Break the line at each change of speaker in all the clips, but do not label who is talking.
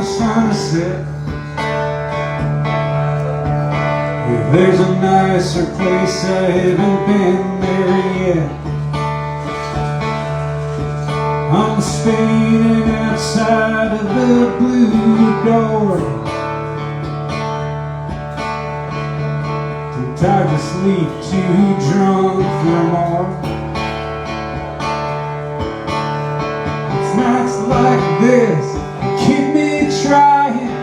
sunset. If there's a nicer place, I haven't been there yet. I'm standing outside of the blue door, too tired to sleep, too drunk for more. It's nights like this that keep me trying.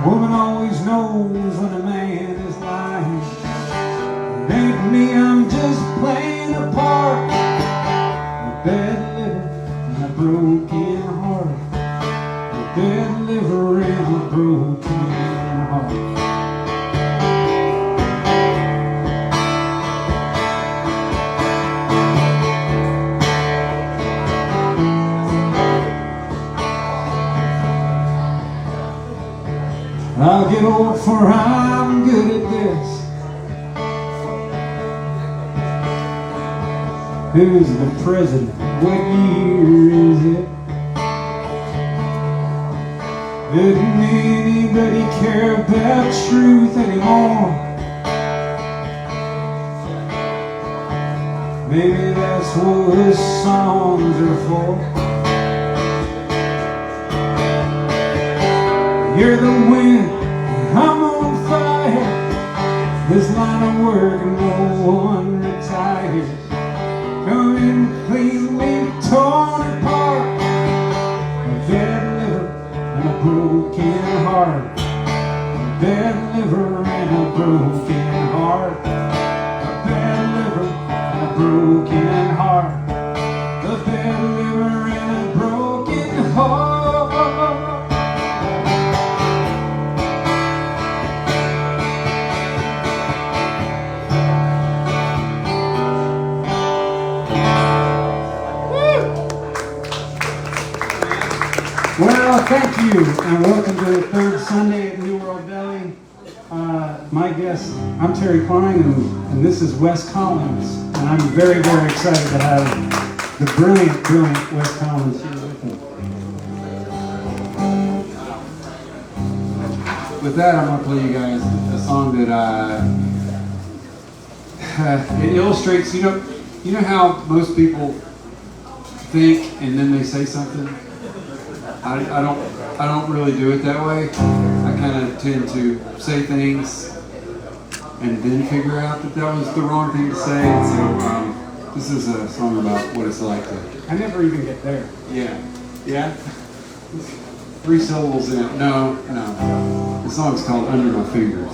Woman always knows when a man is lying. It ain't me, I'm just playing a part, a bad liver and a broken heart, a bad liver and a broken heart. I'll get old for I'm good at this. Who's the president? What year is it? Didn't anybody care about truth anymore? Maybe that's what songs are for. You're the wind, I'm on fire. This line of work, no one retires. Coming cleanly torn apart. A bad liver and a broken heart. A bad liver and a broken heart. A bad liver and a broken heart. A bad liver and a broken heart. Well, thank you, and welcome to the third Sunday at New World Deli. My guest, I'm Terry Klein, and this is Wes Collins, and I'm very, very excited to have the brilliant, brilliant Wes Collins here with me.
With that, I'm going to play you guys a song that it illustrates, you know how most people think and then they say something? I don't really do it that way. I kind of tend to say things and then figure out that that was the wrong thing to say. And so this is a song about what it's like to.
I never even get there.
Yeah. 3 syllables in it. No. The song's called Under My Fingers.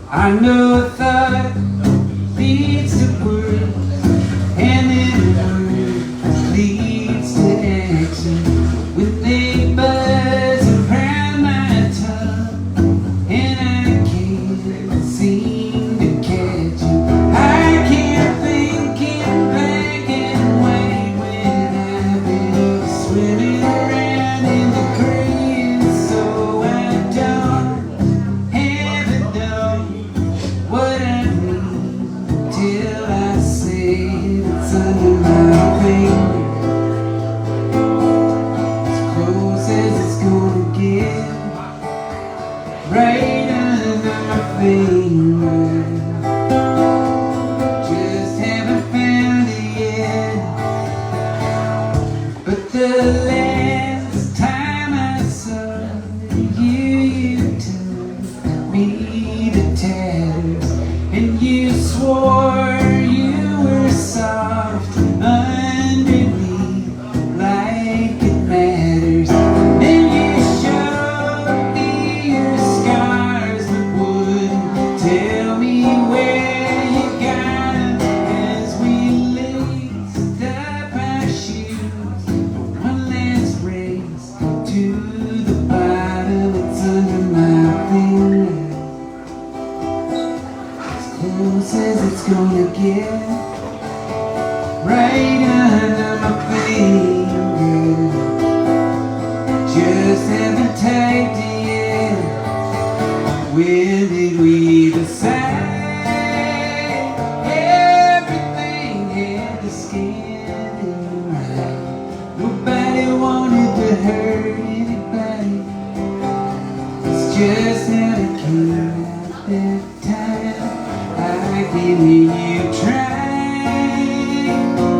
I know a thought leads to words, and then words leads to action. When they buzz around my tongue, and I can't seem to catch you. I can't think in black and white when I've been swimming around in the green. So I don't ever know what I need till I say it's under my fingers. As close as it's gonna get, right under my fingers. Just haven't found it yet. But the last time I saw you took me to tatters, and you swore you were soft underneath like it matters. Then you showed me your scars but wouldn't tell me where you got 'em. As we laced up our shoes for one last
just how it came at that time. I can hear you trying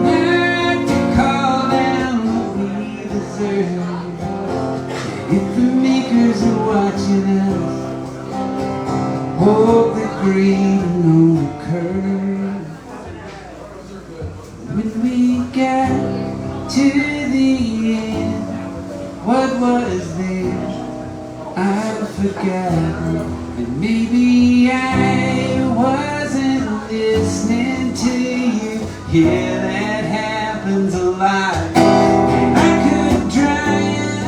not to call down what we deserve. If the makers are watching us, hold the grieving on the curve. When we got to the end, what was there? I've forgotten. And maybe I wasn't listening to you. Yeah, that happens a lot. I could dry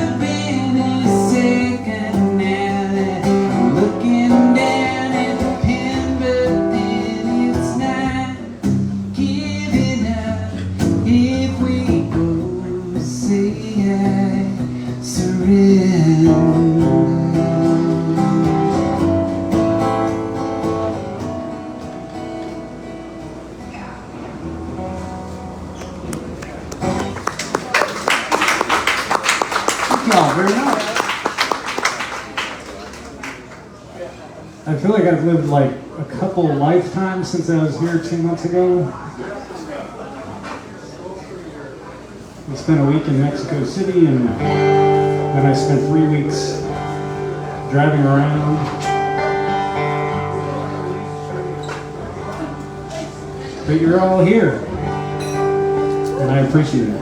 up in a second now that I'm looking down at the pen, but then it's not giving up. If we both say I surrender.
Very much. I feel like I've lived like a couple lifetimes since I was here 2 months ago. I spent a week in Mexico City, and then I spent 3 weeks driving around. But you're all here, and I appreciate it.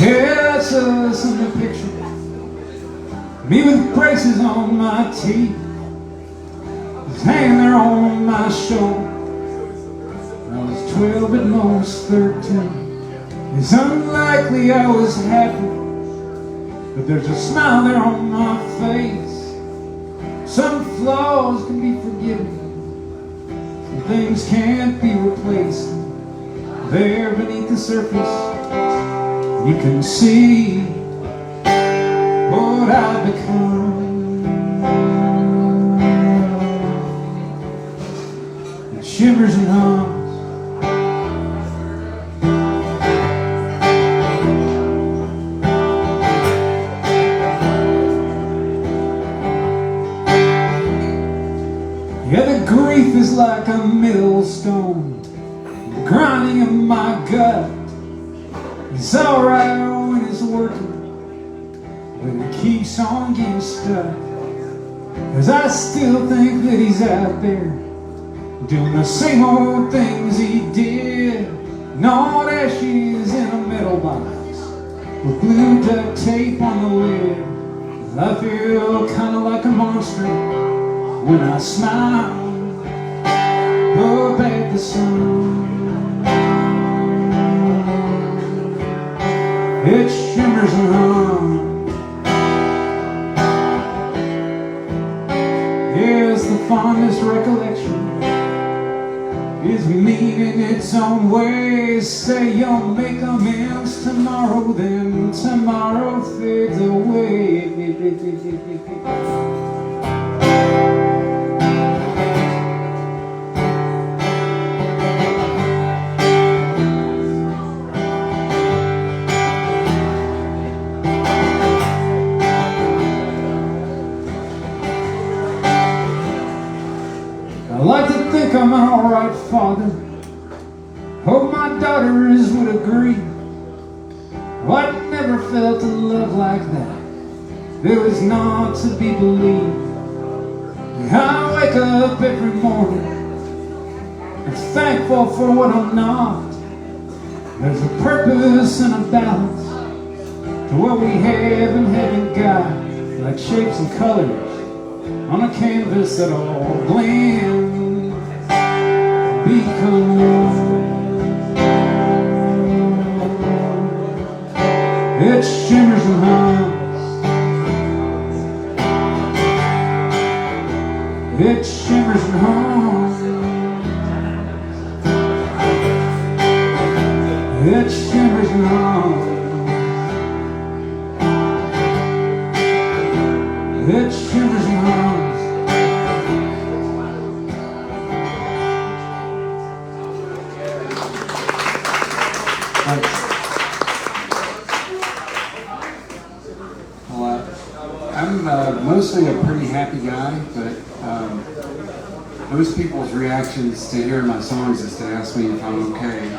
Yeah, it's a simple picture. Me with braces on my teeth, just hanging there on my shoulder. I was 12 but most 13. It's unlikely I was happy, but there's a smile there on my face. Some flaws can be forgiven, some things can't be replaced. There beneath the surface, you can see what I've become. It shimmers and hums. Yeah, the grief is like a millstone grinding in my gut. It's alright when it's working, but it keeps on getting stuck. 'Cause I still think that he's out there doing the same old things he did. Gnawed ashes in a metal box with blue duct tape on the lid. I feel kinda like a monster when I smile up at the sun. It shimmers and hums. Yes, the fondest recollection is mean in its own way. Say you'll make amends tomorrow, then tomorrow fades away. I like to think I'm an alright father. Hope my daughters would agree. Oh, I never felt a love like that. It was not to be believed. I wake up every morning and thankful for what I'm not. There's a purpose and a balance to what we have and haven't got, like shapes and colors on a canvas that all blend, become one. It shimmers and hums. It shimmers and hums. It shimmers and hums. It shimmers and hums.
I'm mostly a pretty happy guy, but most people's reactions to hearing my songs is to ask me if I'm okay.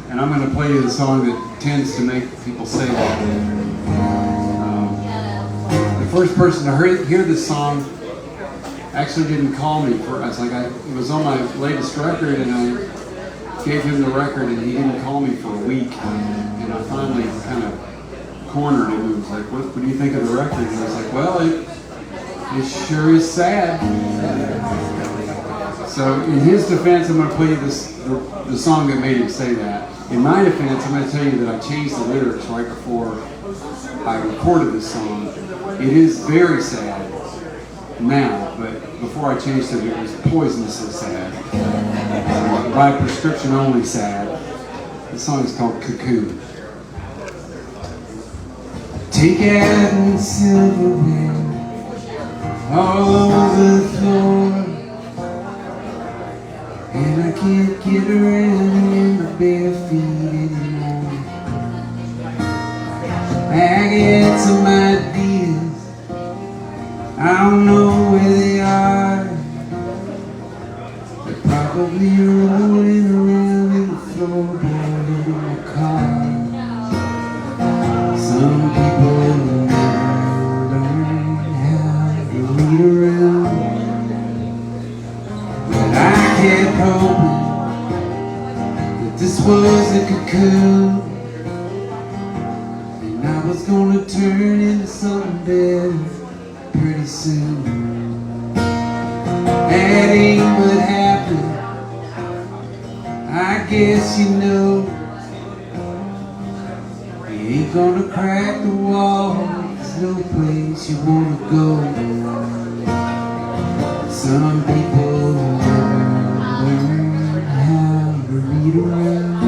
And I'm going to play you the song that tends to make people say that. The first person to hear this song actually didn't call me for us. It was on my latest record, and I gave him the record, and he didn't call me for a week. And I finally kind of cornered him and was like, what do you think of the record? And I was like, well, it sure is sad. So in his defense, I'm going to play you the song that made him say that. In my defense, I'm going to tell you that I changed the lyrics right before I recorded this song. It is very sad now, but before I changed it, it was poisonously sad. By prescription only sad. The song is called Cocoon. Take out and silverware all over the floor, and I can't get around in my bare feet anymore. I get some ideas, I don't know where they are. They're probably rolling around in the floorboard in my car. Some people never learn how to read around, but I kept hoping that this was a cocoon, and I was gonna turn into something better pretty soon. That ain't what happened, I guess you know. You ain't gonna crack the wall, there's no place you wanna go. Some people never learn how to read around.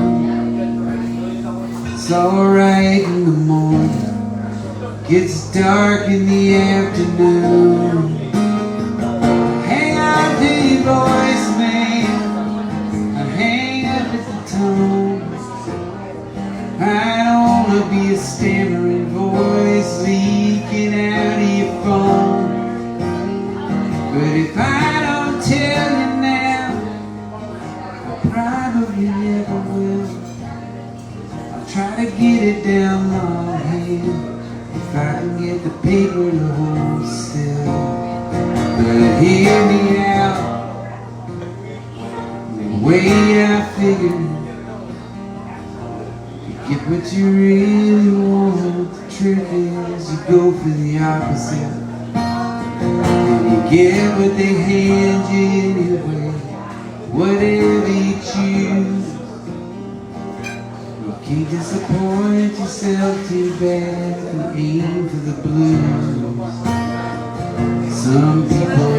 It's alright in the morning, gets dark in the afternoon. Hang on to your voice, man, and hang up at the tone. I don't wanna be a stammering voice leaking out of your phone. But if I don't tell you now, I probably never will. I'll try to get it down longhand if I can get the paper to hold still. But hear me out, the way I figured it. Get what you really want. The truth is you go for the opposite, and you get what they hand you anyway. Whatever you choose, you can't disappoint yourself too bad and aim for the blues. Some people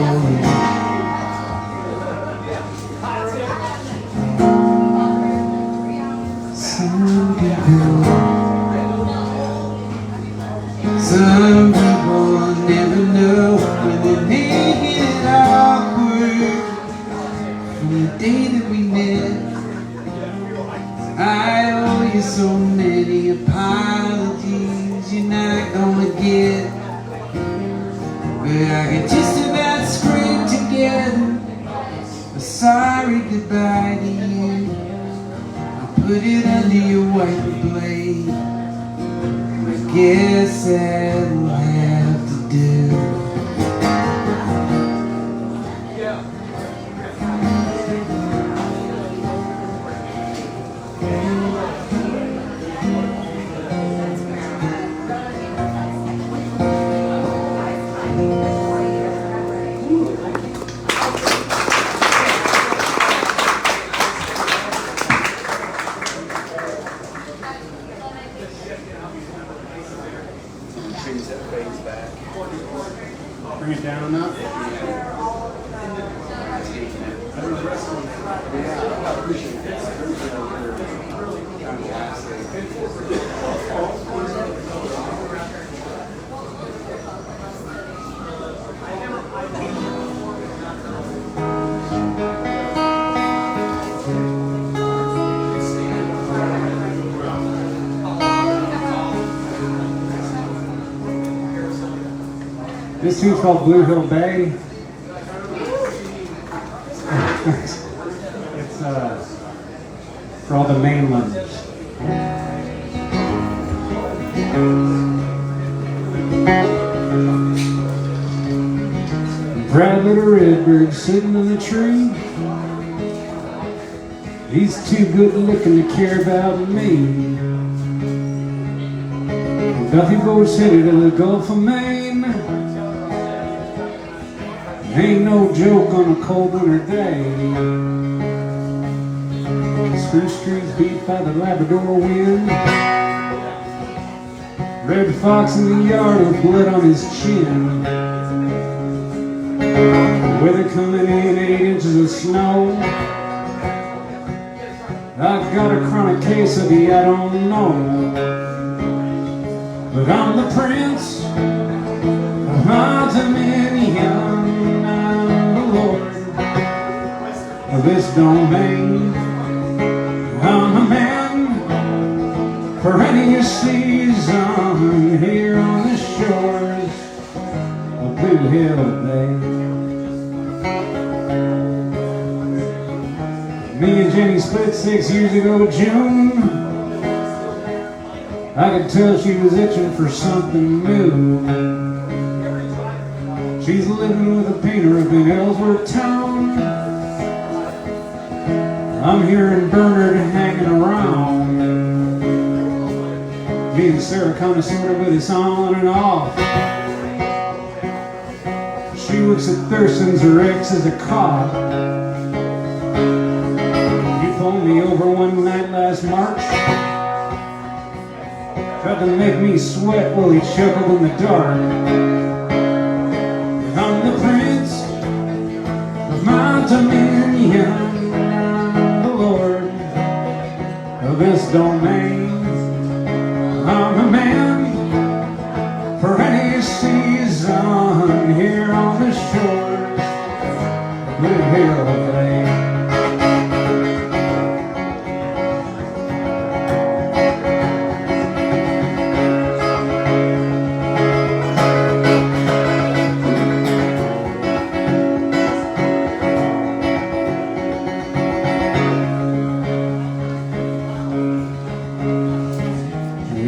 Some people never know when they're making it awkward. From the day that we met, I owe you so many apologies you're not gonna get. But I can just about scrape together a sorry goodbye to you. Put it under your white blade. I guess that'll have to do. Bring it down enough.
This tune's called Blue Hill Bay. It's for all the mainlanders. Proud little redbird sitting in the tree. He's too good looking to care about me. Duffy boat's headed to the Gulf of Maine. Ain't no joke on a cold winter day. Spruce trees beat by the Labrador wind. Red fox in the yard with blood on his chin. Weather coming in 8 inches of snow. I've got a chronic case of the I don't know. But I'm the prince of my dominion. I'm the lord of this domain. I'm a man for any season here on the shores of Blue Hill Bay. Me and Jenny split 6 years ago, June. I could tell she was itching for something new. She's living with a painter up in Ellsworth town. I'm here in Bernard hanging around. Me and Sarah kinda sorta, but it's on and off. She works at Thurston's, her ex is a cop. He pulled me over one night last March. Tried to make me sweat while he chuckled in the dark. I'm the prince of my dominion. I'm the lord of this domain. I'm a man for any season here on the shores of Blue Hill Bay.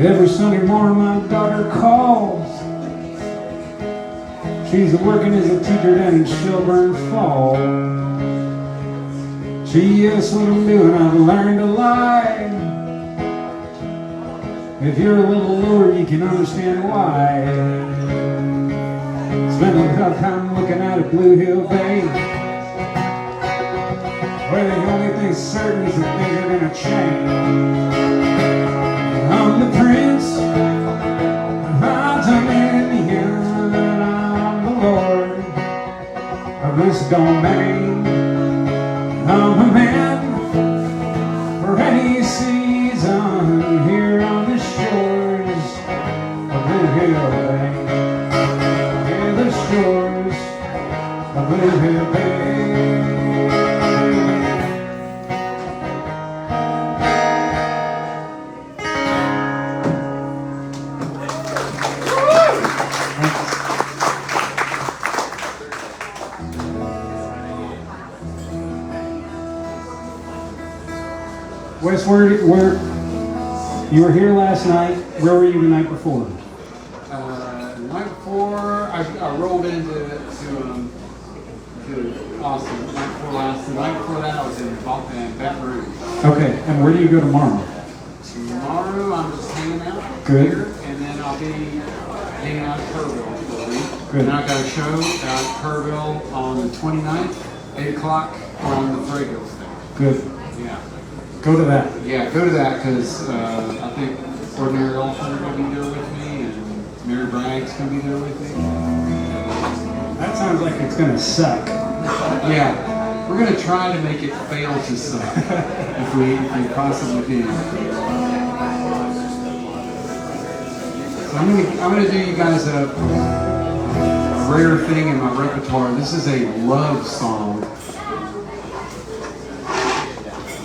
Every Sunday morning my daughter calls. She's working as a teacher down in Shelburne Fall. She asks what I'm doing, I've learned to lie. If you're a little lower, you can understand why. Spend a lot of time looking out at Blue Hill Bay, where the only thing certain is that things are gonna change. I'm the prince of my dominion. I'm the lord of this domain. I'm a man for any season here on the shores of Blue Hill Bay. Yeah, the shores of Blue Hill Bay. Wes, where you were here last night? Where were you the night before?
The night before, I rolled into Austin. The night before that, I was in Baton Rouge.
Okay, and where do you go tomorrow?
Tomorrow, I'm just hanging out
Good.
here, and then I'll be hanging out at Kerrville for a week.
Good.
And I've got a show at Kerrville on the 29th, 8 o'clock, on the Threadgill thing.
Good.
Yeah.
Go to that.
Yeah, go to that, because I think Ordinary Elephant are going to be there with me, and Mary Bragg's going to be there with me.
That sounds like it's going to suck.
Yeah, we're going to try to make it fail to suck, if we possibly can. So I'm going to do you guys a rare thing in my repertoire. This is a love song.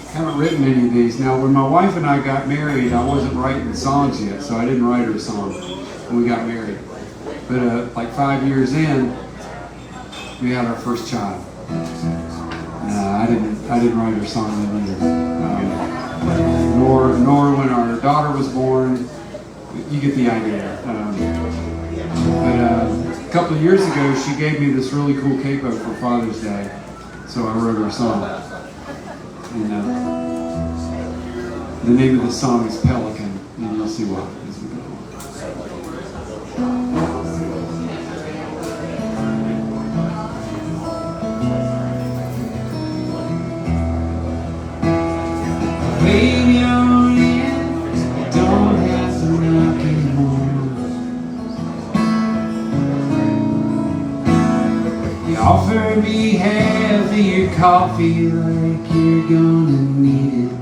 I haven't written any of these. Now, when my wife and I got married, I wasn't writing songs yet, so I didn't write her a song when we got married. But like 5 years in, we had our first child. I didn't write her song then either. Nor when our daughter was born. You get the idea. But a couple of years ago, she gave me this really cool capo for Father's Day, so I wrote her a song. And the name of the song is Pelican, and you'll see why as we go on. Baby, on in, don't have to knock anymore. You offer me half of your coffee like you're gonna need it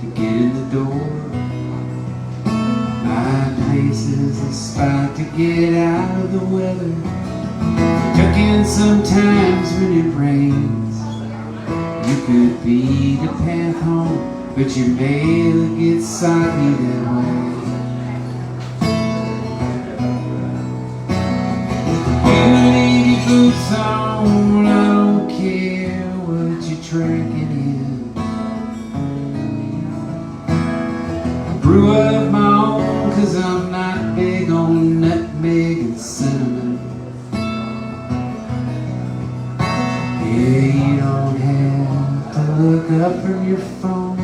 to get in the door. My place is a spot to get out of the weather. Tuck in sometimes when it rains. You could be the path home, but your mail gets soggy that way. You lady boots on, I don't care what you're tracking in. I brew up my own 'cause I'm not big on nutmeg and cinnamon. Yeah, you don't have to look up from your phone.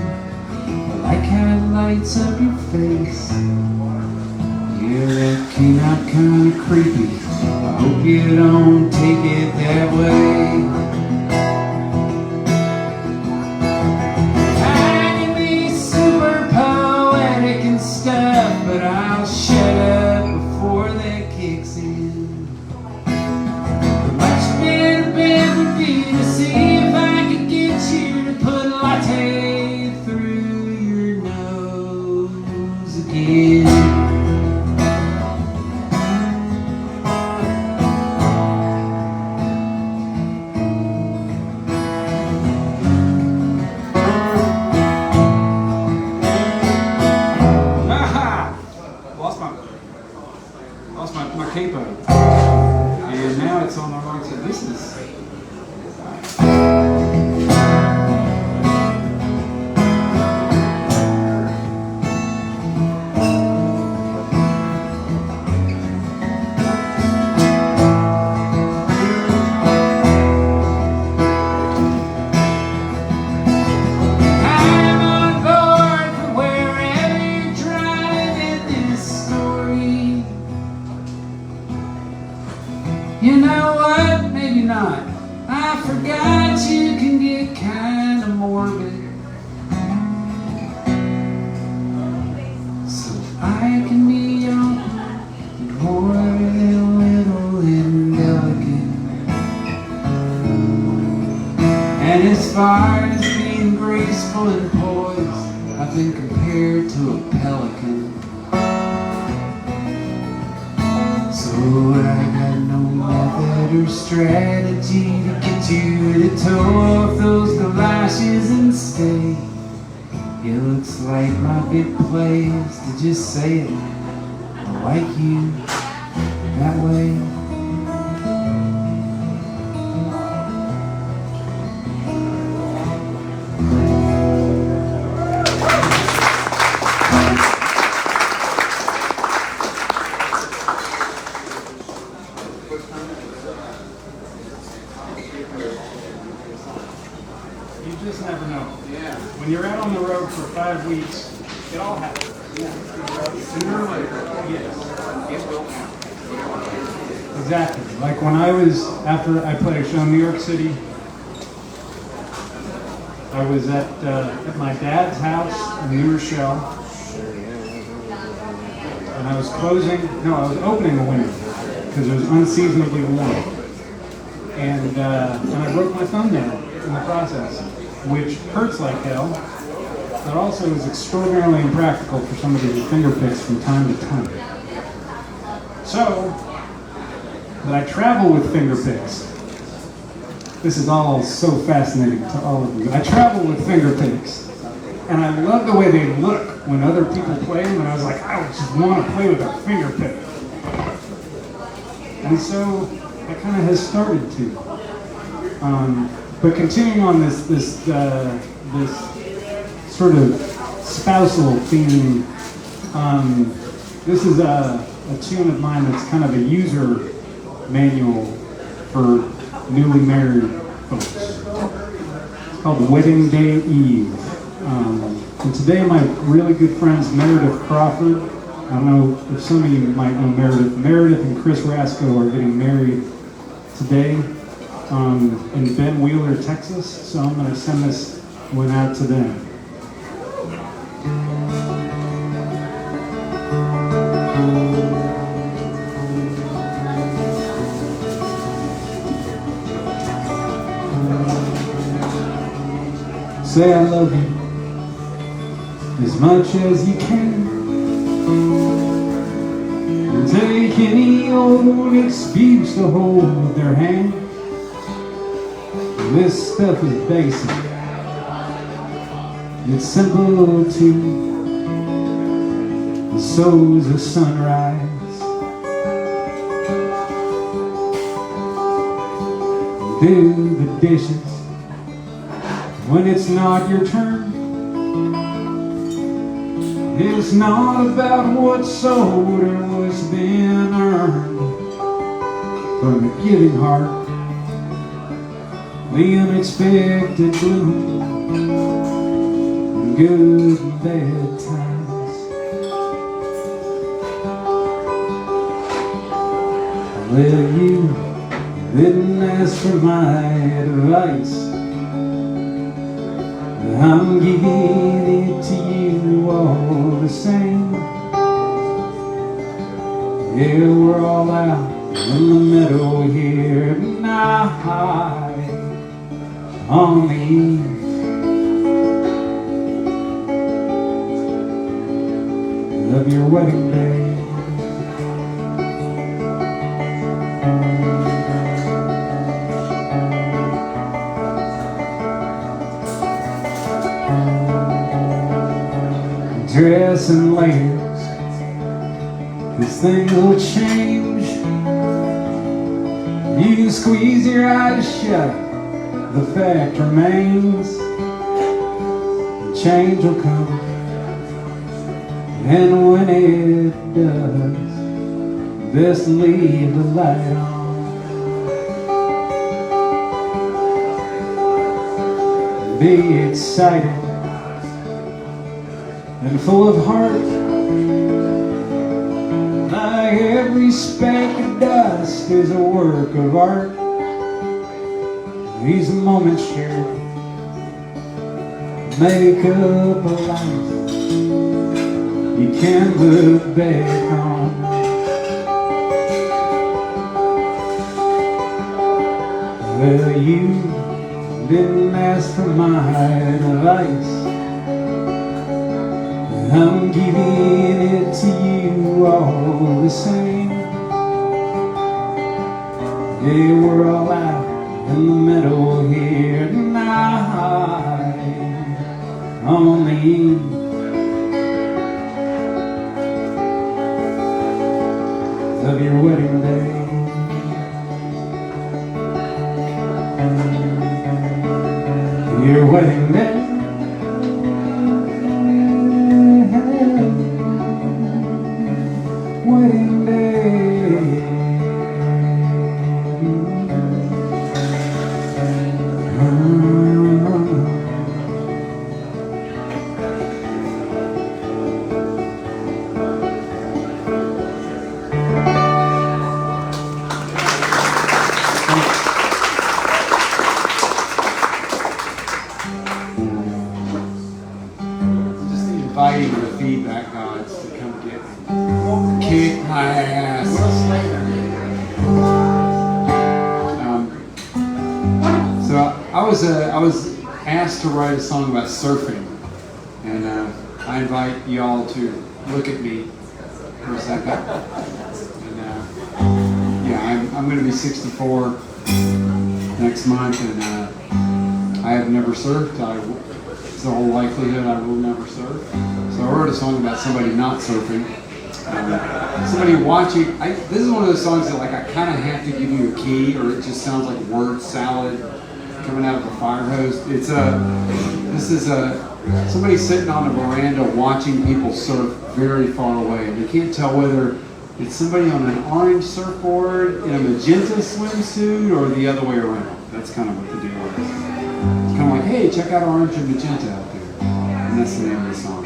I like how it lights up your face. Yeah, that came out kinda creepy. I hope you don't take it that way. I can be super poetic and stuff, but I'll shut up before that kicks in. A much better bet would be to see if I could get you to put latte through your nose again. Lost my capo, and now it's on the wrong side. This is. You know what? Maybe not. I forgot you can get kinda morbid. So I can be young, more than a little indelicate. And as far as being graceful and poised, I've been compared to a pelican. So I got no method or strategy to get you to toe off those galoshes and stay. It looks like my big play is to just say it. I like you that way. You just never know. Yeah. When you're out on the road for 5 weeks, it all happens. Yeah. Sooner or later. Yes. It will happen. Exactly. Like when I was, after I played a show in New York City, I was at my dad's house in New Rochelle, and I was opening a window because it was unseasonably warm, and I broke my thumbnail in the process, which hurts like hell, but also is extraordinarily impractical for somebody to finger picks from time to time. So, but I travel with finger picks. This is all so fascinating to all of you. I travel with finger picks, and I love the way they look when other people play them, and I was like, I just want to play with a finger pick.
And so that kind of has started to. But continuing on this sort of spousal theme, this is a tune of mine that's kind of a user manual for newly married folks. It's called Wedding Day Eve. And today my really good friends Meredith Crawford, I don't know if some of you might know Meredith. Meredith and Chris Rasco are getting married today in Ben Wheeler, Texas. So I'm going to send this one out to them. Say I love you as much as you can. And take any old excuse to hold their hand. This stuff is basic. It's simple too. And so's a sunrise. Do the dishes when it's not your turn. It's not about what's owed or what's been earned. From a giving heart, the unexpected bloom, and good and bad times. Well, you didn't ask for my advice. I'm giving it to you all the same. Yeah, we're all out in the meadow here tonight on the eve of your wedding day. Dress and layers, this thing will change. You squeeze your eyes shut, the fact remains. Change will come, and when it does, best leave the light on. Be excited and full of heart, like every speck of dust is a work of art. These moments shared make up a life you can't look back on. Well, you didn't ask for my advice. I'm giving it to you all the same. Yeah, we're all out in the meadow here tonight on the eve of your wedding day. Your wedding day. Wedding day. Just inviting the feedback gods to come get me. Kick my ass. So I was asked to write a song about surfing, and I invite y'all to look at me for a second. And yeah, I'm going to be 64 next month, and I have never surfed. It's a whole likelihood I will never surf. So I wrote a song about somebody not surfing.
Somebody watching. This is one of those songs that like I kind of have to give you a key, or it just sounds like word salad coming out of a fire hose. This is somebody sitting on a veranda watching people surf very far away, and you can't tell whether it's somebody on an orange surfboard in a magenta swimsuit or the other way around. That's kind of what the deal is. It's kind of like, hey, check out orange and magenta out there, and that's the name of the song.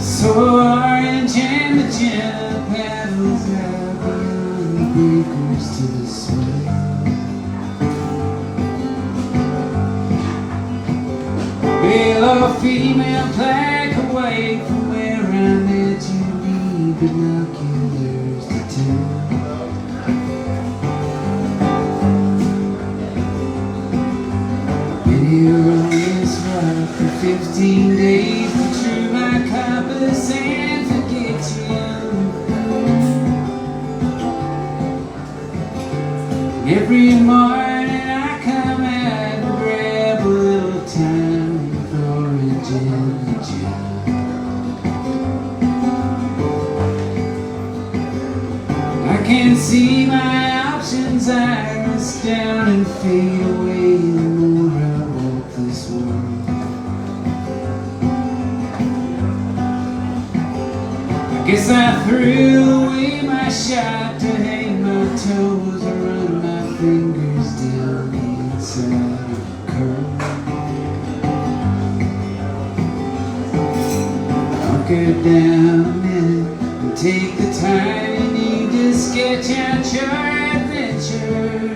So orange and magenta paddles out beyond the breakers to the swim. Male or female, black or white, from where I met you need binoculars to tell. Been here on this rock for 15 days to true my compass and forget you. Every morning I come out and grab a little time with orange and magenta. I can see my options, I rest down and fade away the more I walk this world. Guess I threw away my shot to hang my toes or run my fingers down the inside of the curve. Hunker down a minute and take the time you need to sketch out your adventure.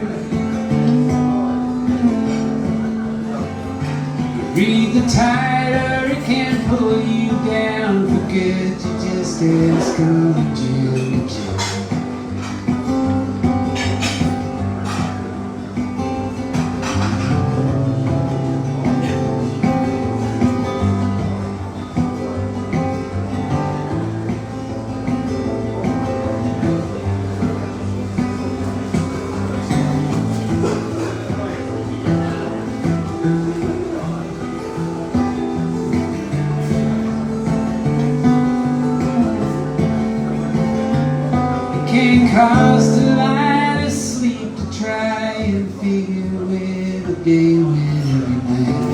Read the tide or it can pull you down for good. Just ask orange and magenta. Can cost a lot of sleep to try and figure where the day went every night.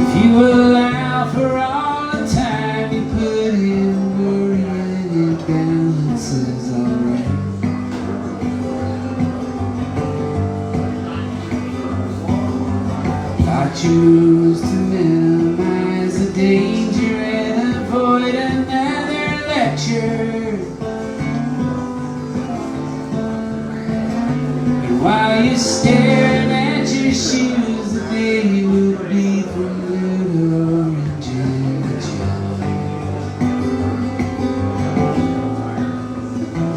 If you allow for all the time you put in worrying, your balance is alright. I choose to minimize the danger and avoid another lecture. And while you're staring at your shoes, the day will be from little orange and magenta.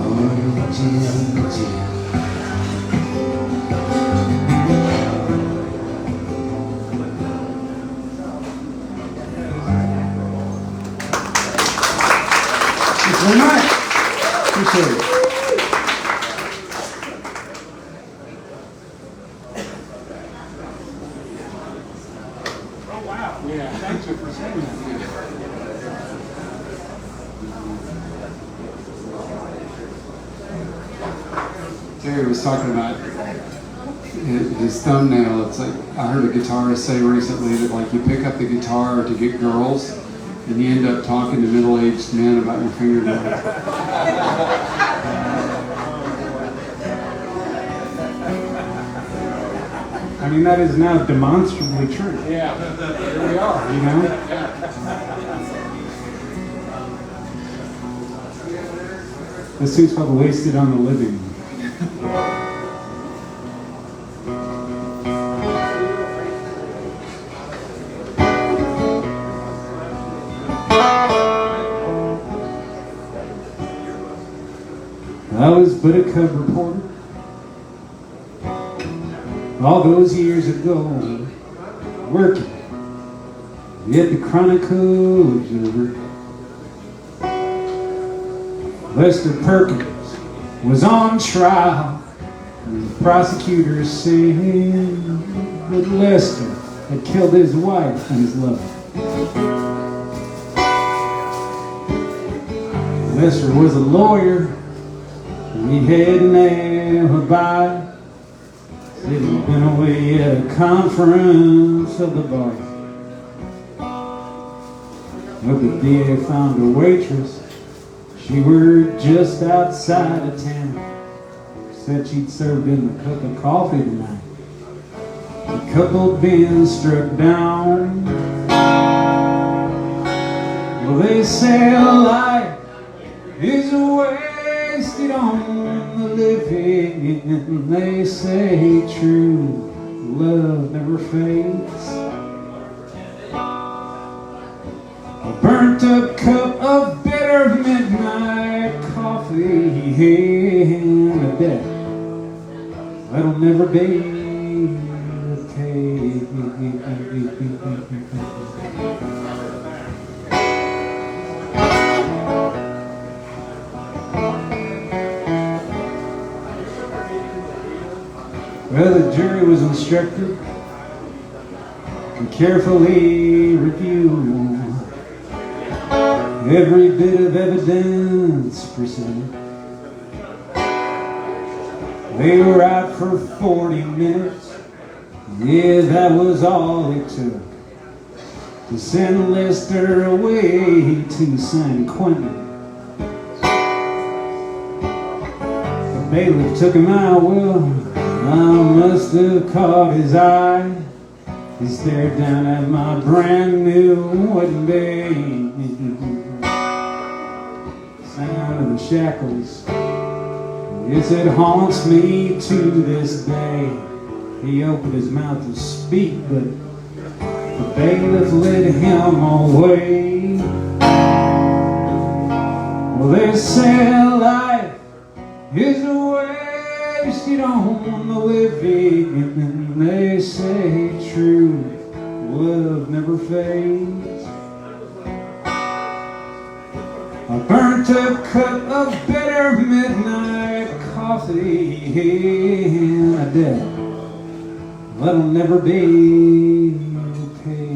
Orange and magenta. Very much. Appreciate it.
Oh, wow. Yeah, thanks for saying that.
Terry was talking about his thumbnail. It's like I heard a guitarist say recently that like you pick up the guitar to get girls, and you end up talking to middle-aged men about your fingernails.
I mean, that is now demonstrably true.
Yeah, here we are.
You know? This thing's called Wasted on the Living. I was but a cub reporter all those years ago, working Yet the Chronicle Observer, Lester Perkins was on trial, and the prosecutors said that Lester had killed his wife and his lover. Lester was a lawyer, and he had an alibi. Said he'd been away at a conference of the bar. But the DA found a waitress. She worked just outside of town. Said she'd served him a cup of coffee tonight. The couple had been struck down. Well, they say life is wasted on the living. They say true love never fades. A burnt up cup of bitter midnight coffee and a death that'll never be okay. Well, the jury was instructed to carefully review every bit of evidence presented. They were out for 40 minutes. Yeah, that was all it took to send Lester away to San Quentin. The bailiff took him out. Well, I must have caught his eye. He stared down at my brand new wedding day. Sound of the shackles, yes, it haunts me to this day. He opened his mouth to speak, but the bailiff led him away. Well, they say life is wasted on the living, and they say true love never fades. A burnt up cup of bitter midnight coffee and a death that'll never be okay.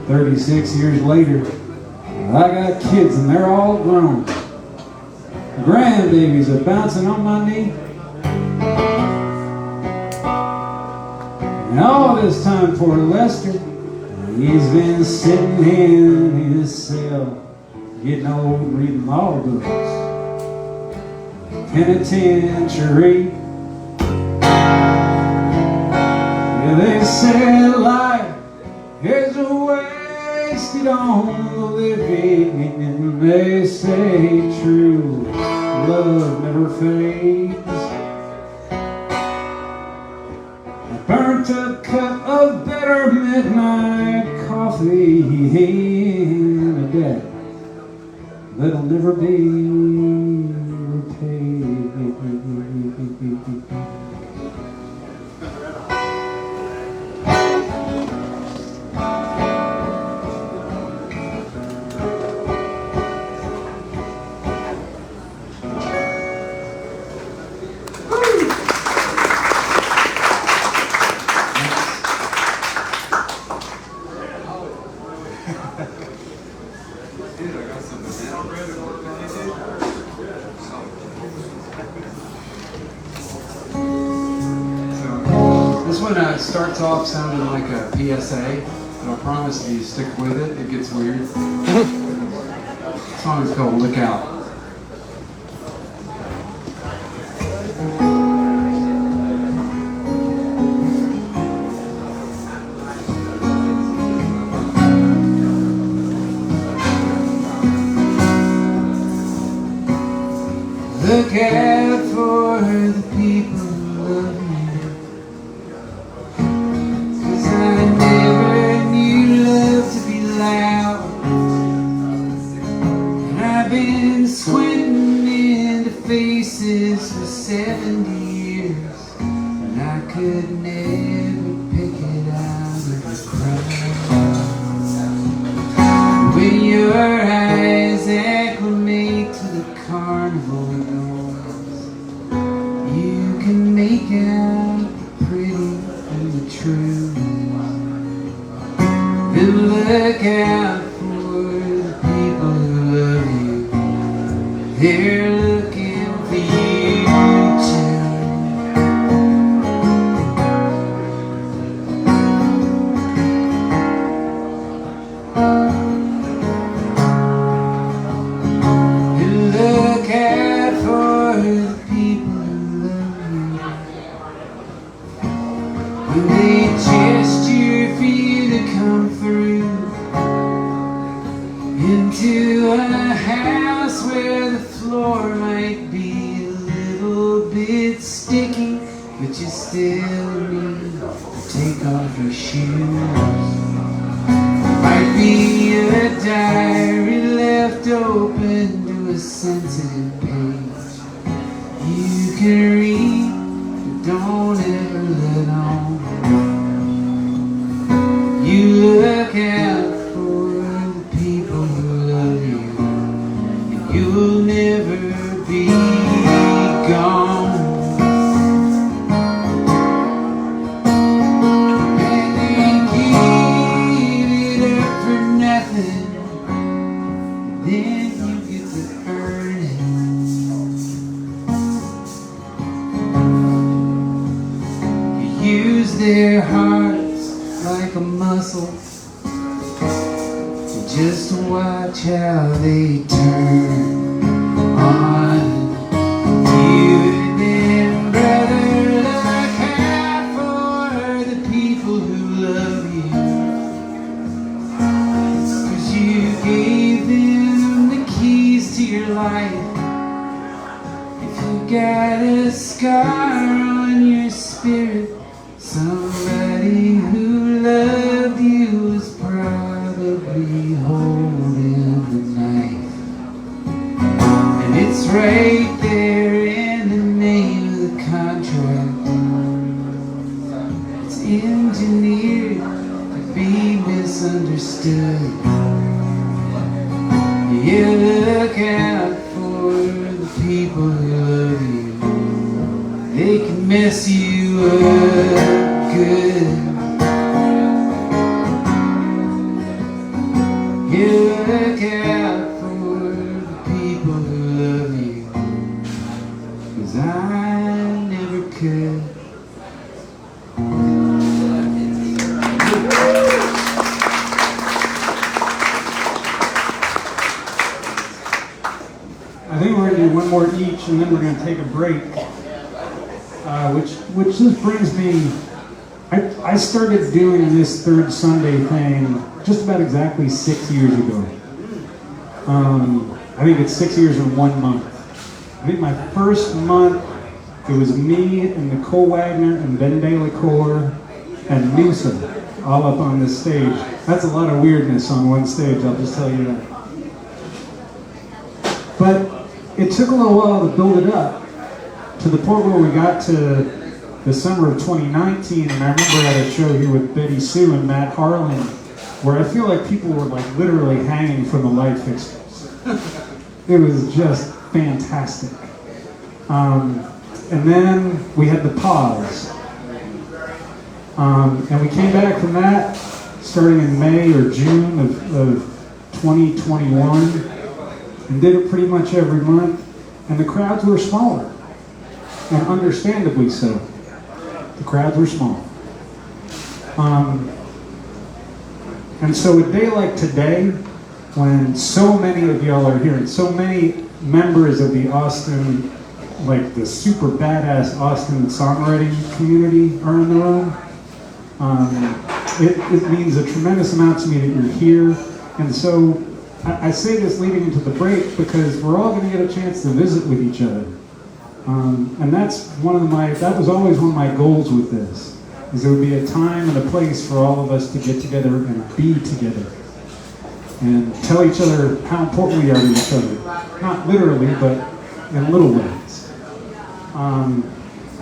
36 years later, I got kids and they're all grown. Grandbabies are bouncing on my knee. And all this time for Lester, he's been sitting in his cell, getting old, reading law books. Penitentiary. Yeah, they say life is wasted on the living, and they say true love never fades. A burnt up cup of bitter midnight coffee and a death that'll never be repaid.
This one starts off sounding like a PSA, but I promise if you stick with it, it gets weird. The song is called Look Out. Look out for the people who love me.
squinting into faces for 70 years, and I could never pick it out of the crowd. When your eyes acclimate to the carnival noise, you can make out the pretty and the true. Then look out for the people who love you. They're looking for you too. And look out for the people who love you. When they gesture for you to come through into a house where the floor might be a little bit sticky, but you still need to take off your shoes. Might be a diary left open to a sensitive page you can read, but don't ever let on. You look out for the people who love you, and you'll never be gone. And they give it up for nothing, then you get to earn it. You use their hearts like a muscle, just watch how they turn on you. Then, brother, look out for the people who love you, 'cause you gave them the keys to your life. If you got a scar on your spirit, somebody who loved you was probably holding the knife. And it's right there in the name of the contract. It's engineered to be misunderstood. You look out for the people who love you. They can mess you up good. You look out for the people who love you, 'cause I never could. I think we're going to do one more each, and then we're going to take a break. Which just brings me, I started doing this third Sunday thing just about exactly 6 years ago. I think it's 6 years and 1 month. I think my first month, it was me and Nicole Wagner and Ben Delacour and Newsom all up on this stage. That's a lot of weirdness on one stage, I'll just tell you that. But it took a little while to build it up, to the point where we got to the summer of 2019, and I remember at a show here with Betty Sue and Matt Harlan, where I feel like people were like literally hanging from the light fixtures. It was just fantastic. And then we had the pause. And we came back from that starting in May or June of 2021, and did it pretty much every month. And the crowds were smaller, and understandably so. The crowds were small. And so a day like today, when so many of y'all are here, and so many members of the Austin, like the super badass Austin songwriting community are in the room, it means a tremendous amount to me that you're here. And so I say this leading into the break because we're all going to get a chance to visit with each other. And that's that was always one of my goals with this, is there would be a time and a place for all of us to get together and be together. and tell each other how important we are to each other. Not literally, but in little ways.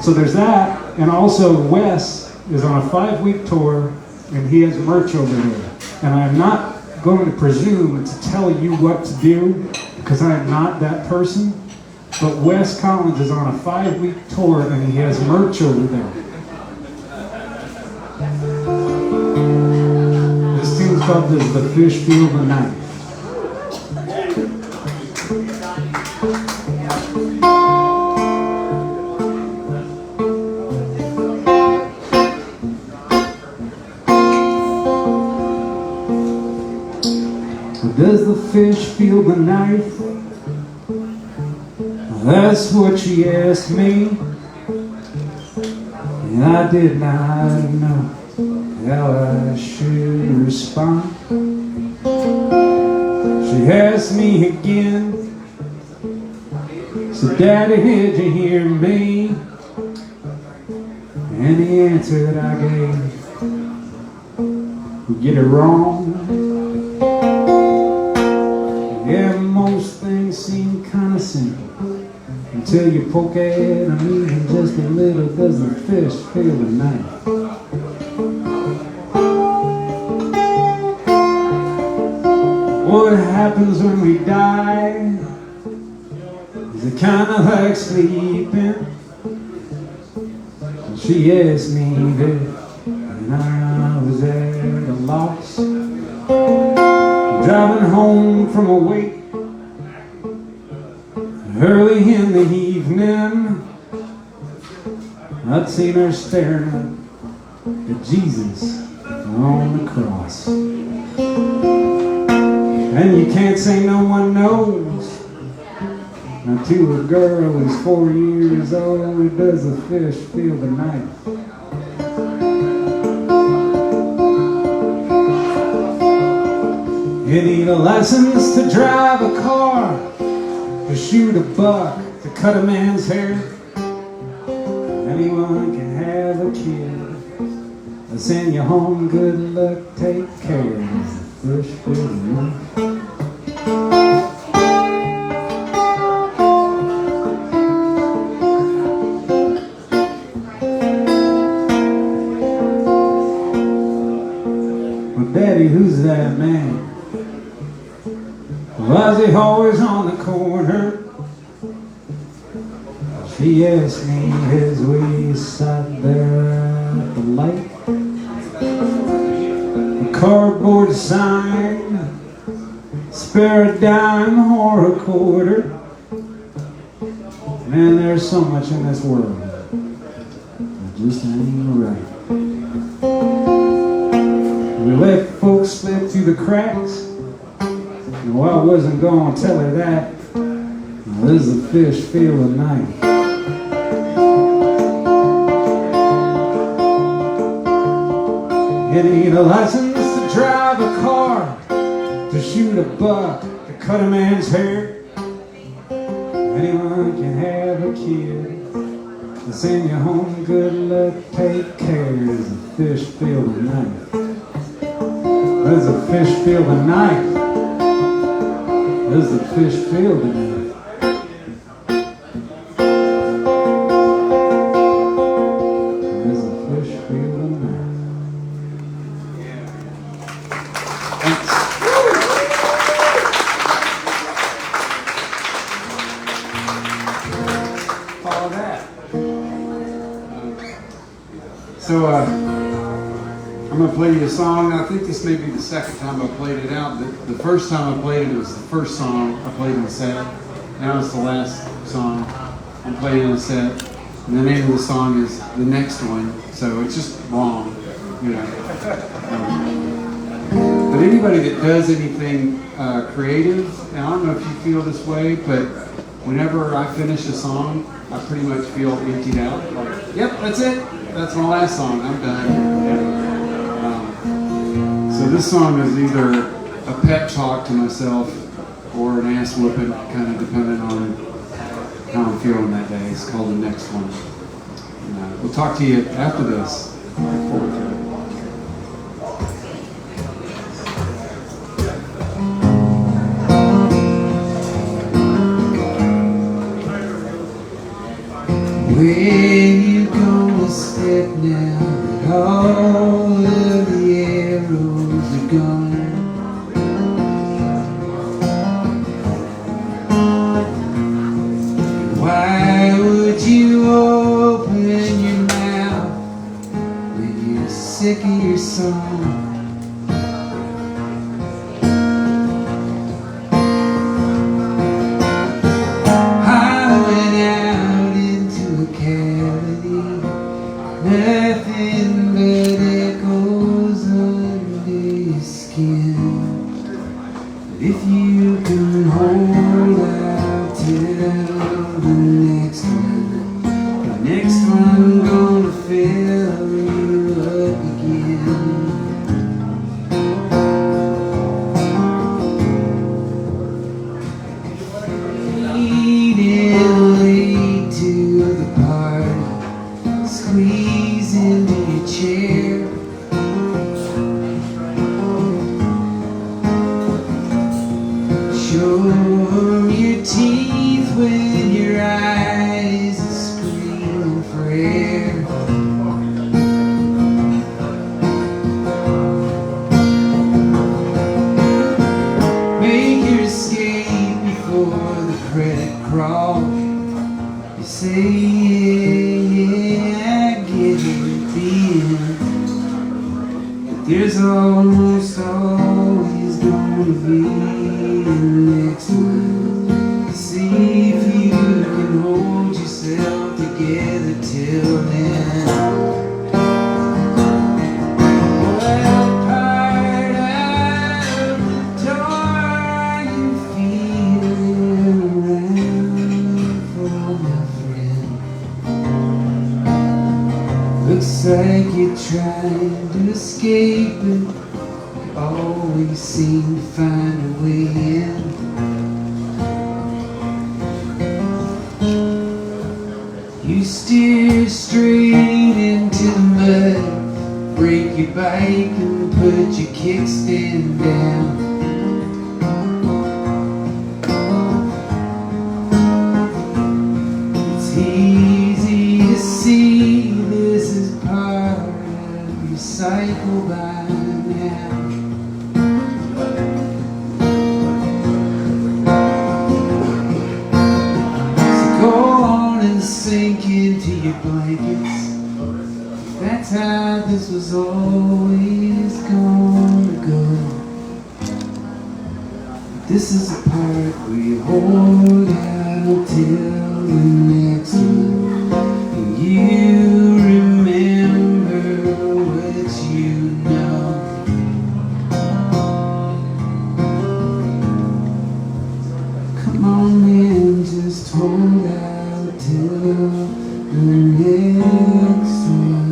So there's that, and also Wes is on a 5-week tour, and he has merch over there. And I'm not going to presume to tell you what to do, because I am not that person. But Wes Collins is on a 5-week tour, and he has merch over there. This tune's called The Fish Feel the Knife. Does the fish feel the knife? That's what she asked me. And I did not know how I should respond. She asked me again, so Daddy, did you hear me? And the answer that I gave, you get it wrong. Yeah, most things seem kind of simple until you poke at them even just a little. Does the fish feel the knife? What happens when we die? Is it kind of like sleeping? And she asked me that, and I was at a loss. Driving home from a wake early in the evening, I'd seen her staring at Jesus on the cross. And you can't say no one knows. Now to a girl who's 4 years old, does the fish feel the knife? You need a license to drive a car, to shoot a buck, to cut a man's hair. Anyone can have a kid. I'll send you home, good luck, take care. Fish feel the knife. Well, Daddy, who's that man? Was he always on the corner? She asked me as we sat there at the light. A cardboard sign, spare a dime or a quarter. Man, there's so much in this world that just ain't right. We let folks slip through the cracks. Well, I wasn't going to tell her that. Now, this is a fish feel the knife. You need a license to drive a car, to shoot a buck, to cut a man's hair. Anyone can have a kid. To send you home, good luck, take care. Does a fish feel the knife? Does a fish feel the knife? Does the fish feel the knife? Does the fish feel the knife?
Thanks. Follow that. So, I'm going to play you a song. I think this may be the second time I played it out. The first time I played it, it was the first song I played in the set. Now it's the last song I'm playing in the set. And the name of the song is the next one. So it's just long, you know. But anybody that does anything creative, and I don't know if you feel this way, but whenever I finish a song, I pretty much feel emptied out. Like, yep, that's it. That's my last song. I'm done. So this song is either a pep talk to myself or an ass whooping, kind of depending on how I'm feeling that day. It's called The Next One. And, we'll talk to you after this. Look forward to it.
Where you gonna step now that all of the arrows are gone? Why would you open your mouth when you're sick of your song? Nothing but echoes under your skin. But if you can hold out till the next one gonna fill you up again. Eating late to the party, squeeze into your chair. Show 'em your teeth when your eyes are screaming for air. Make your escape before the credit crawl. You say yeah, get it in. But there's almost always gonna be the next one. See if you can hold yourself together till then. What part of the door are you feeling around for, my friend? Looks like you're trying to escape it. You always seem to find a way in. You steer straight into the mud, break your bike and put your kickstand down. It's easy to see this is part of your cycle by now. So go on and sink into your blankets. That's how this was always gonna go. This is the part where you hold out till the next one. And you remember what you know. Come on man, just hold out till the next one.